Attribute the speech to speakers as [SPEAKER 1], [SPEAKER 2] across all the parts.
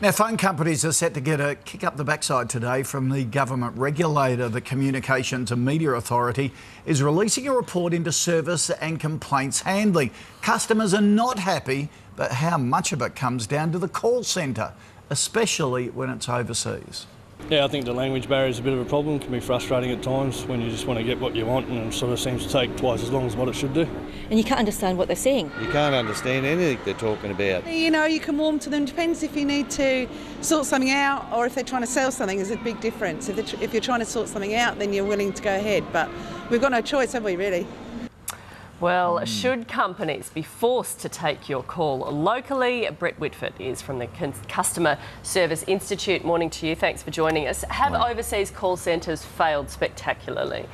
[SPEAKER 1] Now, phone companies are set to get a kick up the backside today from the government regulator. The Communications and Media Authority is releasing a report into service and complaints handling. Customers are not happy, but how much of it comes down to the call centre, especially when it's overseas.
[SPEAKER 2] Yeah, I think the language barrier is a bit of a problem. It can be frustrating at times when you just want to get what you want, and it sort of seems to take twice as long as what it should do.
[SPEAKER 3] And you can't understand what they're saying.
[SPEAKER 4] You can't understand anything they're talking about.
[SPEAKER 5] You know, you can warm to them. Depends if you need to sort something out or if they're trying to sell something. There's a big difference. If you're trying to sort something out, then you're willing to go ahead. But we've got no choice, have we, really?
[SPEAKER 6] Well, should companies be forced to take your call locally? Brett Whitford is from the Customer Service Institute. Morning to you. Thanks for joining us. Have overseas call centres failed spectacularly?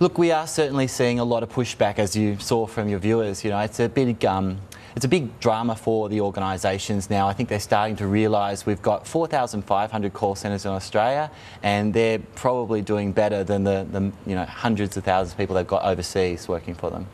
[SPEAKER 7] Look, we are certainly seeing a lot of pushback, as you saw from your viewers. You know, it's a big drama for the organisations now. I think they're starting to realise we've got 4,500 call centres in Australia, and they're probably doing better than the hundreds of thousands of people they've got overseas working for them.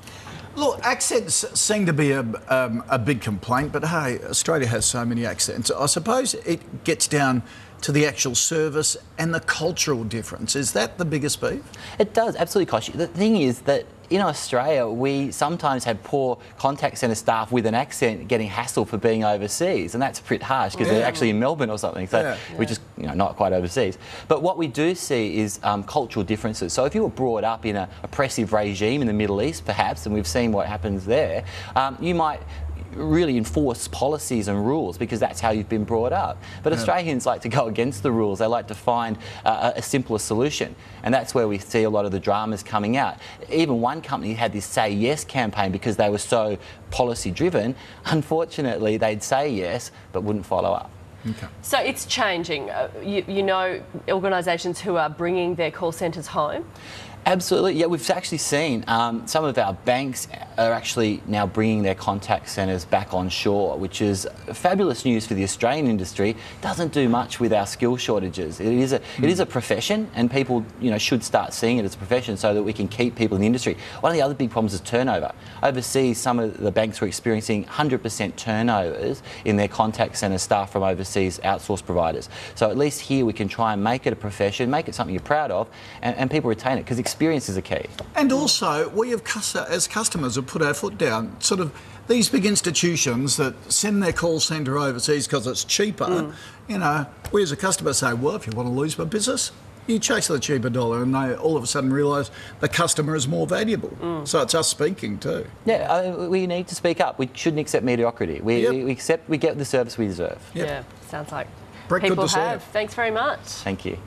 [SPEAKER 1] Look, accents seem to be a big complaint, but hey, Australia has so many accents. I suppose it gets down to the actual service and the cultural difference. Is that the biggest beef?
[SPEAKER 7] It does, absolutely, Kosh. The thing is that in Australia, we sometimes have poor contact centre staff with an accent getting hassled for being overseas, and that's a bit harsh because they're actually in Melbourne or something, so we're just not quite overseas. But what we do see is cultural differences. So if you were brought up in an oppressive regime in the Middle East, perhaps, and we've seen what happens there, you might really enforce policies and rules because that's how you've been brought up. But Australians like to go against the rules. They like to find a simpler solution, and that's where we see a lot of the dramas coming out. Even one company had this Say Yes campaign because they were so policy driven. Unfortunately, they'd say yes but wouldn't follow up.
[SPEAKER 1] Okay.
[SPEAKER 6] So it's changing. You know, organisations who are bringing their call centres home?
[SPEAKER 7] Absolutely, yeah. We've actually seen some of our banks are actually now bringing their contact centres back on shore, which is fabulous news for the Australian industry. Doesn't do much with our skill shortages. It is a profession, and people should start seeing it as a profession so that we can keep people in the industry. One of the other big problems is turnover. Overseas, some of the banks were experiencing 100% turnovers in their contact centre staff from overseas outsourced providers. So at least here we can try and make it a profession, make it something you're proud of, and people retain it because experience is a key.
[SPEAKER 1] And also, we have, as customers, have put our foot down. Sort of these big institutions that send their call centre overseas because it's cheaper, we as a customer say, well, if you want to lose my business, you chase the cheaper dollar, and they all of a sudden realise the customer is more valuable. So it's us speaking too.
[SPEAKER 7] Yeah, we need to speak up. We shouldn't accept mediocrity. We get the service we deserve.
[SPEAKER 6] Yeah, sounds like
[SPEAKER 1] Brett,
[SPEAKER 6] people
[SPEAKER 1] good to see you.
[SPEAKER 6] have. Thanks very much.
[SPEAKER 7] Thank you.